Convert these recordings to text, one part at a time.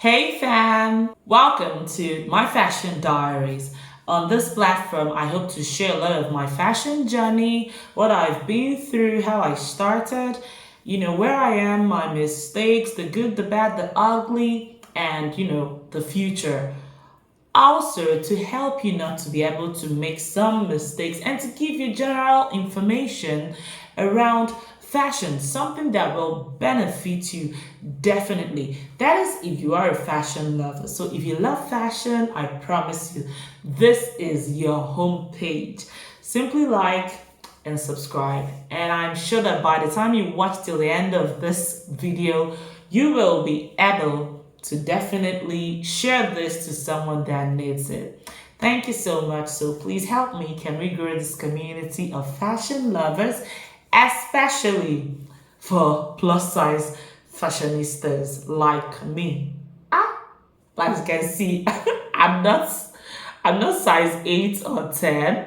Hey fam! Welcome to my fashion diaries. On this platform, I hope to share a lot of my fashion journey, what I've been through, how I started, where I am, my mistakes, the good, the bad, the ugly, and, the future. Also, to help you not to be able to make some mistakes and to give you general information around fashion, something that will benefit you definitely. That is if you are a fashion lover. So, if you love fashion, I promise you, this is your homepage. Simply like and subscribe, and I'm sure that by the time you watch till the end of this video, you will be able to definitely share this to someone that needs it. Thank you so much. So please help me. Can we grow this community of fashion lovers, especially for plus size fashionistas like me? Like you can see, I'm not I'm not size 8 or 10.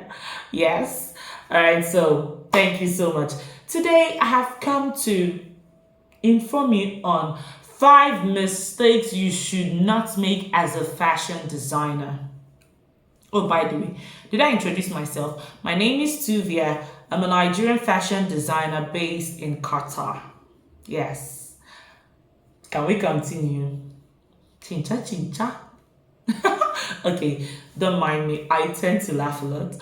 Yes. All right, so thank you so much. Today I have come to inform you on 5 mistakes you should not make as a fashion designer. Oh, by the way, did I introduce myself? My name is Tuvia. I'm a Nigerian fashion designer based in Qatar. Yes. Can we continue? Chincha chincha. Okay, don't mind me. I tend to laugh a lot.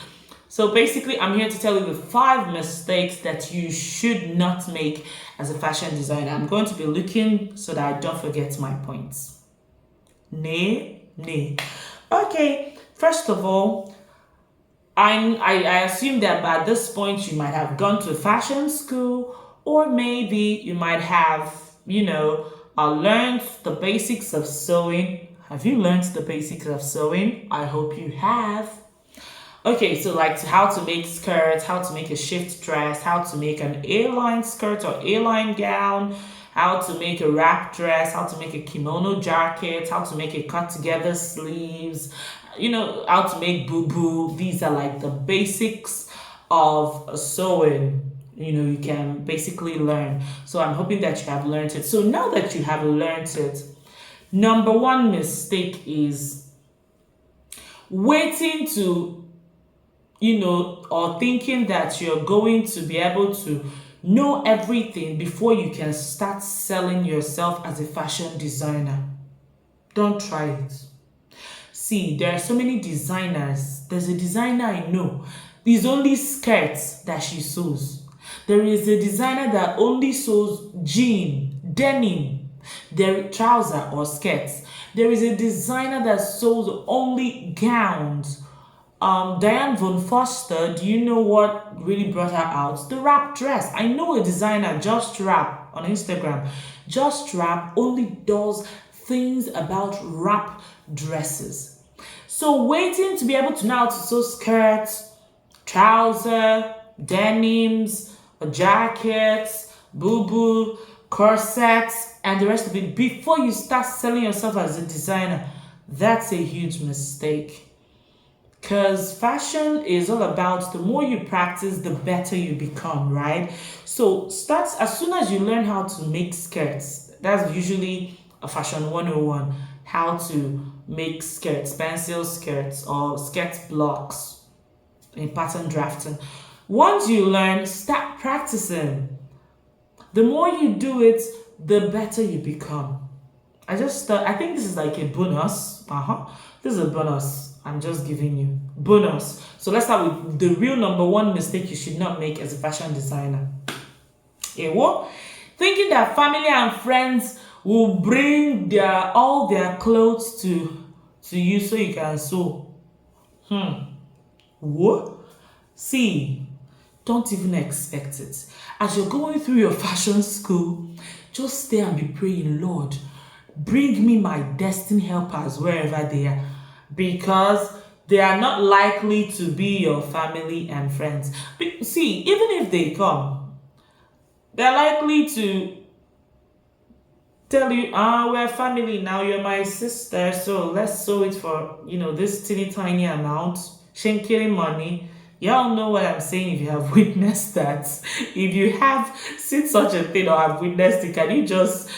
So basically, I'm here to tell you the 5 mistakes that you should not make as a fashion designer. I'm going to be looking so that I don't forget my points. Nay. Okay, first of all, I assume that by this point you might have gone to fashion school, or maybe you might have, learned the basics of sewing. Have you learned the basics of sewing? I hope you have. Okay, so like how to make skirts, how to make a shift dress, how to make an A-line skirt or A-line gown, how to make a wrap dress, how to make a kimono jacket, how to make a cut together sleeves, how to make boo-boo. These are like the basics of sewing. You can basically learn. So I'm hoping that you have learned it. So now that you have learned it, number one mistake is waiting to or thinking that you're going to be able to know everything before you can start selling yourself as a fashion designer. Don't try it. See, there are so many designers. There's a designer I know. It's only skirts that she sews. There is a designer that only sews jean, denim, their trouser or skirts. There is a designer that sews only gowns. Diane von Foster, do you know what really brought her out? The wrap dress. I know a designer, Just Wrap, on Instagram. Just Wrap only does things about wrap dresses. So waiting to be able to know how to sew skirts, trouser, denims, jackets, boo-boo, corsets, and the rest of it before you start selling yourself as a designer, that's a huge mistake. Because fashion is all about the more you practice, the better you become, right? So start as soon as you learn how to make skirts. That's usually a fashion 101. How to make skirts, pencil skirts or skirt blocks in pattern drafting. Once you learn, start practicing. The more you do it, the better you become. I think this is like a bonus. This is a bonus. I'm just giving you bonus. So let's start with the real number one mistake you should not make as a fashion designer. What? Thinking that family and friends will bring all their clothes to you so you can sew. What? See, don't even expect it. As you're going through your fashion school, just stay and be praying, Lord, bring me my destiny helpers wherever they are, because they are not likely to be your family and friends. See, even if they come, they're likely to tell you, we're family now, you're my sister, so let's sew it for, this teeny tiny amount, shinkiri money. Y'all know what I'm saying if you have witnessed that. If you have seen such a thing or have witnessed it, can you just,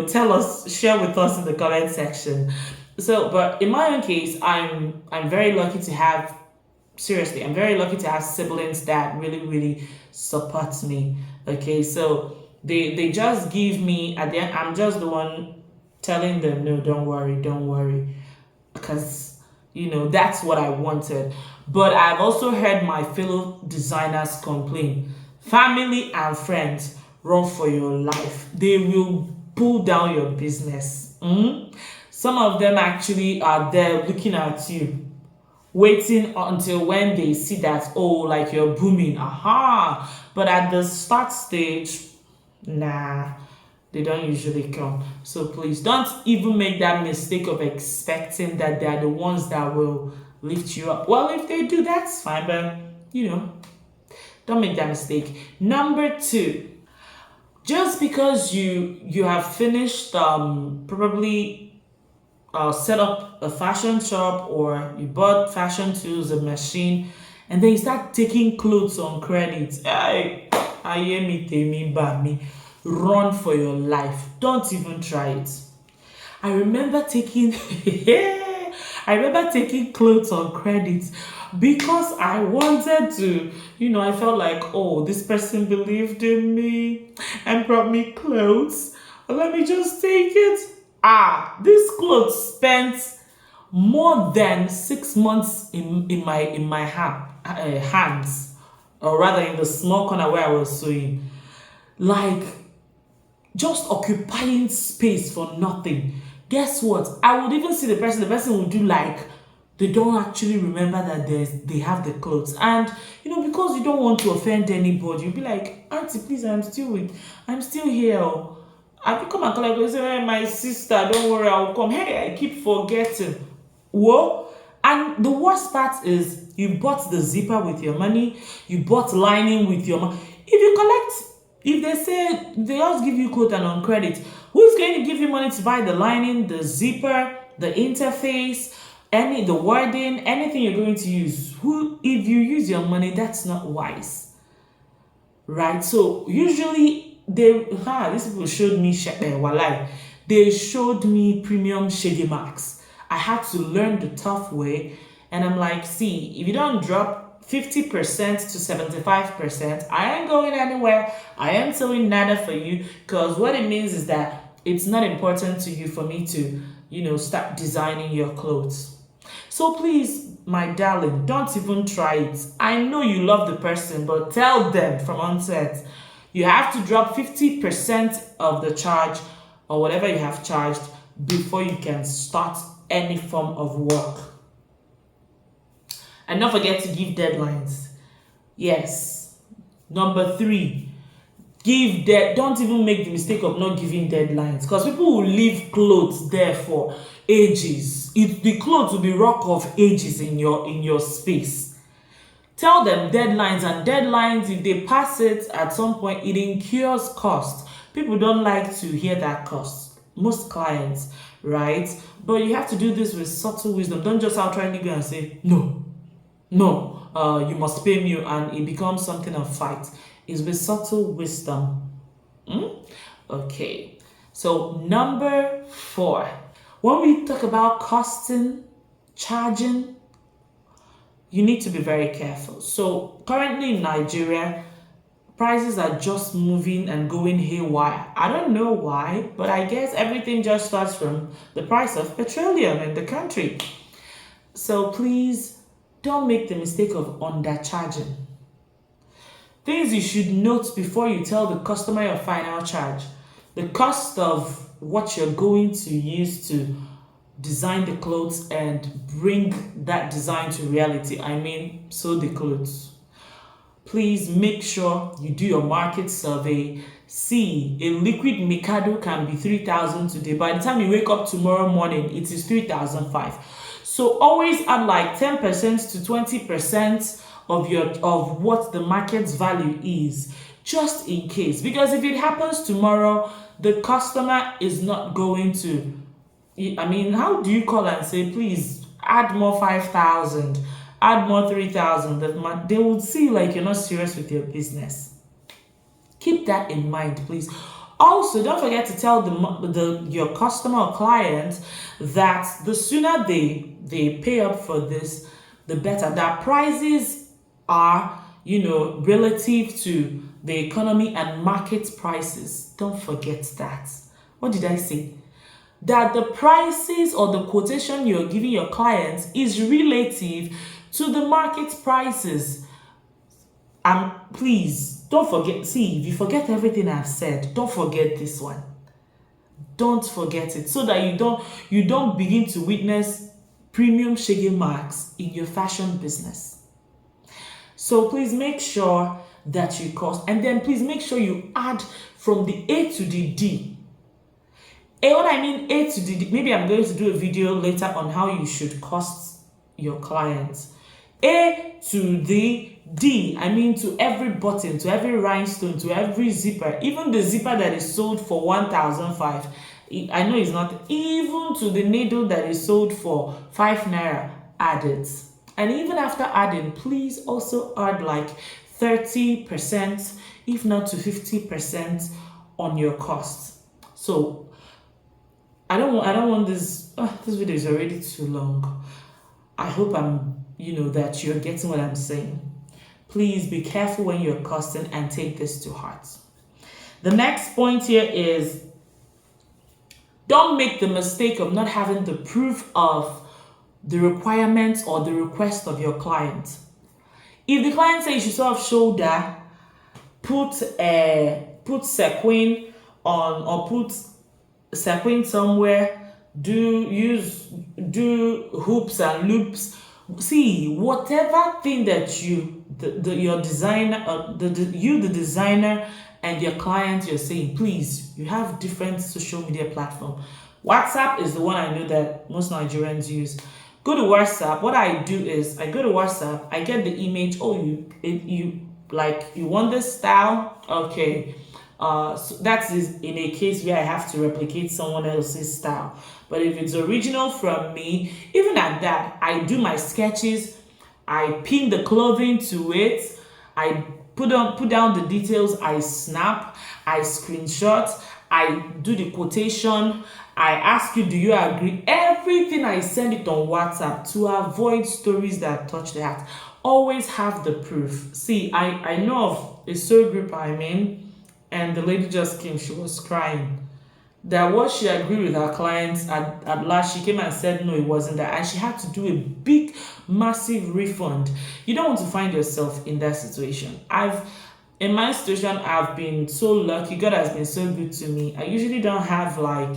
tell us, share with us in the comment section? So, but in my own case, I'm very lucky to have, seriously, I'm very lucky to have siblings that really, really support me. Okay, so they just give me at the end, I'm just the one telling them, no, don't worry, because that's what I wanted. But I've also heard my fellow designers complain. Family and friends run for your life. They will pull down your business. Some of them actually are there looking at you, waiting until when they see that, oh, like you're booming. Aha. But at the start stage, nah, they don't usually come. So please don't even make that mistake of expecting that they're the ones that will lift you up. Well, if they do, that's fine, but don't make that mistake. Number two, just because you have finished probably set up a fashion shop, or you bought fashion tools, a machine, and then you start taking clothes on credit. I hear me, tell by me. Run for your life. Don't even try it. I remember taking I remember taking clothes on credit because I wanted to, I felt like, oh, this person believed in me and brought me clothes. Let me just take it. This clothes spent more than 6 months in my hands, or rather in the small corner where I was sewing, like just occupying space for nothing. Guess what? I would even see the person would do like they don't actually remember that they have the clothes. And because you don't want to offend anybody, you'll be like, Auntie, please, I'm still here. Oh. I pick up my colleague and say, hey, my sister, don't worry, I'll come. Hey, I keep forgetting. Whoa. And the worst part is you bought the zipper with your money, you bought lining with your money. If they say they just give you quote and on credit, who's going to give you money to buy the lining, the zipper, the interface, the wording, anything you're going to use? If you use your money, that's not wise, right? So usually these people showed me walai. They showed me premium shady marks. I had to learn the tough way, and I'm like, see, if you don't drop 50% to 75%, I ain't going anywhere. I am doing nada for you, because what it means is that it's not important to you for me to, start designing your clothes. So please, my darling, don't even try it. I know you love the person, but tell them from onset, you have to drop 50% of the charge or whatever you have charged before you can start any form of work. And don't forget to give deadlines. Yes. Number 3, don't even make the mistake of not giving deadlines, because people will leave clothes there for ages. The clothes will be rock of ages in your space. Tell them deadlines, and deadlines, if they pass it at some point, it incurs cost. People don't like to hear that cost, most clients, right? But you have to do this with subtle wisdom. Don't just outrightly go and say no, you must pay me, and it becomes something of fight. It's with subtle wisdom. Okay, so number 4, when we talk about costing, charging, you need to be very careful. So currently in Nigeria, prices are just moving and going haywire. I don't know why, but I guess everything just starts from the price of petroleum in the country. So please don't make the mistake of undercharging. Things you should note before you tell the customer your final charge: the cost of what you're going to use to design the clothes and bring that design to reality. I mean, sew the clothes. Please make sure you do your market survey. See, a liquid Mikado can be 3,000 today. By the time you wake up tomorrow morning, it is 3,005. So always add like 10% to 20% of what the market's value is, just in case. Because if it happens tomorrow, the customer is not going to, how do you call and say, please add more 5,000? add more 3,000, they will see like you're not serious with your business. Keep that in mind, please. Also, don't forget to tell your customer or client that the sooner they pay up for this, the better. That prices are, relative to the economy and market prices. Don't forget that. What did I say? That the prices or the quotation you're giving your clients is relative to the market prices. And please, don't forget, see, if you forget everything I've said, don't forget this one. Don't forget it, so that you don't begin to witness premium shaggy marks in your fashion business. So please make sure that you cost, and then please make sure you add from the A to the D. And what I mean A to the D, maybe I'm going to do a video later on how you should cost your clients. A to the D, I mean to every button, to every rhinestone, to every zipper, even the zipper that is sold for 1,005. I know it's not, even to the needle that is sold for 5 naira, add it. And even after adding, please also add like 30%, if not to 50% on your costs. So I don't want this. This video is already too long. I hope that you're getting what I'm saying. Please be careful when you're costing and take this to heart. The next point here is, don't make the mistake of not having the proof of the requirements or the request of your client. If the client says you should sort of shoulder, put sequin on, or put sequin somewhere, do hoops and loops. See, whatever thing that your designer, the designer and your client, you're saying, please, you have different social media platform. WhatsApp is the one I know that most Nigerians use. Go to WhatsApp. What I do is I go to WhatsApp, I get the image. Oh, you want this style? Okay. So that is in a case where I have to replicate someone else's style. But if it's original from me, even at that, I do my sketches, I pin the clothing to it, I put down the details, I snap, I screenshot, I do the quotation, I ask you, do you agree? Everything I send it on WhatsApp to avoid stories that touch the heart. Always have the proof. See, I know of a soul group I'm in, and the lady just came, she was crying. That what she agreed with her clients, at last she came and said no, it wasn't that, and she had to do a big massive refund. You don't want to find yourself in that situation. In my situation, I've been so lucky. God has been so good to me. I usually don't have like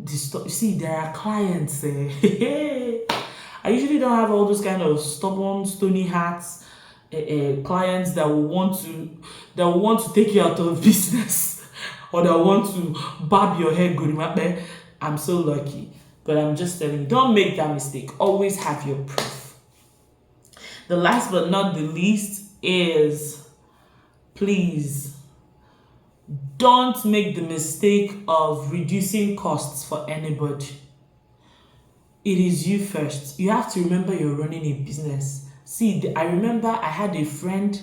see, there are clients I usually don't have all those kind of stubborn stony hearts clients that will want to take you out of business or that want to barb your hair good. I'm so lucky. But I'm just telling you, don't make that mistake. Always have your proof. The last but not the least is, please don't make the mistake of reducing costs for anybody. It is you first. You have to remember you're running a business. See, I remember I had a friend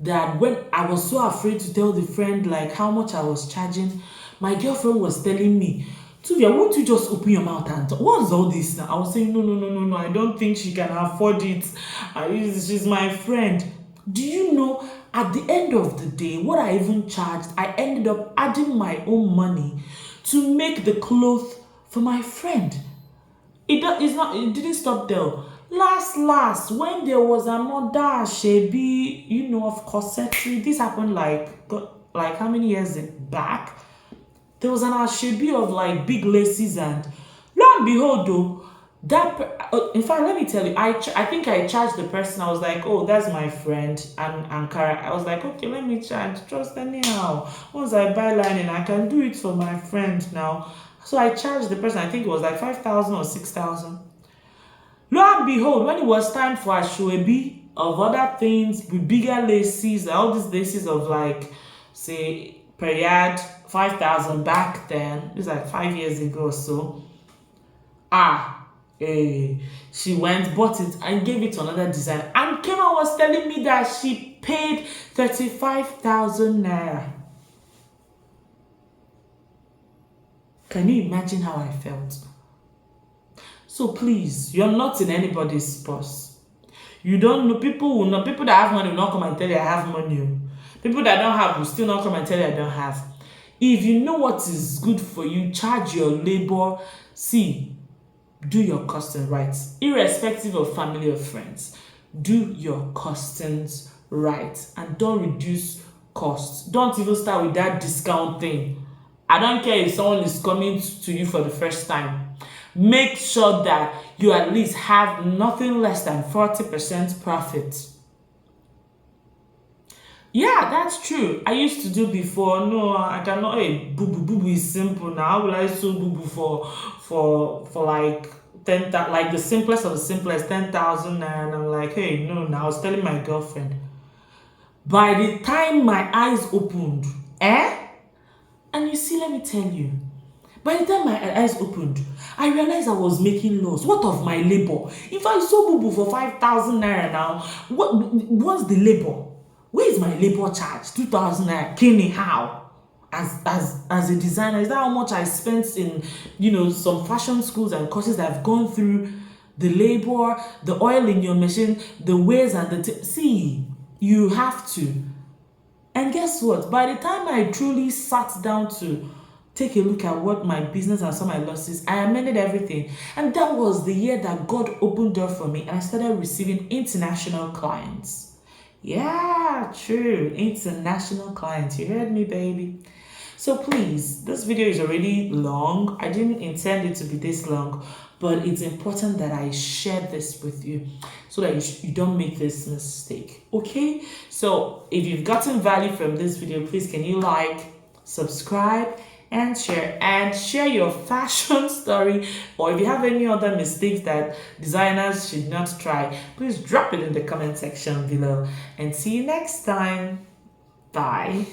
that when I was so afraid to tell the friend like how much I was charging, my girlfriend was telling me, Tuvia, won't you just open your mouth and talk? What's all this now? I was saying, no, I don't think she can afford it. She's my friend. Do you know, at the end of the day, what I even charged, I ended up adding my own money to make the clothes for my friend. It didn't stop there. Last, when there was another shebi, of corsetry, this happened like how many years back? There was an shebi of like big laces, and lo and behold, though, in fact, let me tell you, I think I charged the person. I was like, oh, that's my friend, and Ankara. I was like, okay, let me charge, just anyhow. Once I buy lining, I can do it for my friend now. So I charged the person, I think it was like 5,000 or 6,000. Lo and behold, when it was time for a shoebi of other things with bigger laces, all these laces of like, say, per yard, 5,000 back then, it's like 5 years ago or so. She went, bought it, and gave it to another designer. And Kema was telling me that she paid 35,000 naira. Can you imagine how I felt? So please, you're not in anybody's purse. You don't know, people will not, people that have money will not come and tell you I have money. People that don't have will still not come and tell you I don't have. If you know what is good for you, charge your labor. See, do your costing right, irrespective of family or friends. Do your costings right and don't reduce costs. Don't even start with that discount thing. I don't care if someone is coming to you for the first time. Make sure that you at least have nothing less than 40% profit. Yeah, that's true. I used to do before. No, I cannot. Hey, boo boo is simple now. How will I sell boo boo for like 10,000, like the simplest of the simplest, 10,000 naira? And I'm like, hey, no. Now I was telling my girlfriend. By the time my eyes opened, and you see, let me tell you, by the time my eyes opened, I realized I was making loss. What of my labor? If I sold boo boo for 5,000 naira now, what's the labor? Where is my labor charge? 2,000 naira. Kenny, how? As a designer, is that how much I spent in some fashion schools and courses that I've gone through? The labor, the oil in your machine, the ways and see, you have to. And guess what? By the time I truly sat down to take a look at what my business and some of my losses, I amended everything. And that was the year that God opened door for me and I started receiving international clients. Yeah, true. International clients. You heard me, baby. So please, this video is already long. I didn't intend it to be this long, but it's important that I share this with you so that you don't make this mistake. Okay? So if you've gotten value from this video, please can you like, subscribe, and share your fashion story, or if you have any other mistakes that designers should not try, please drop it in the comment section below, and see you next time. Bye.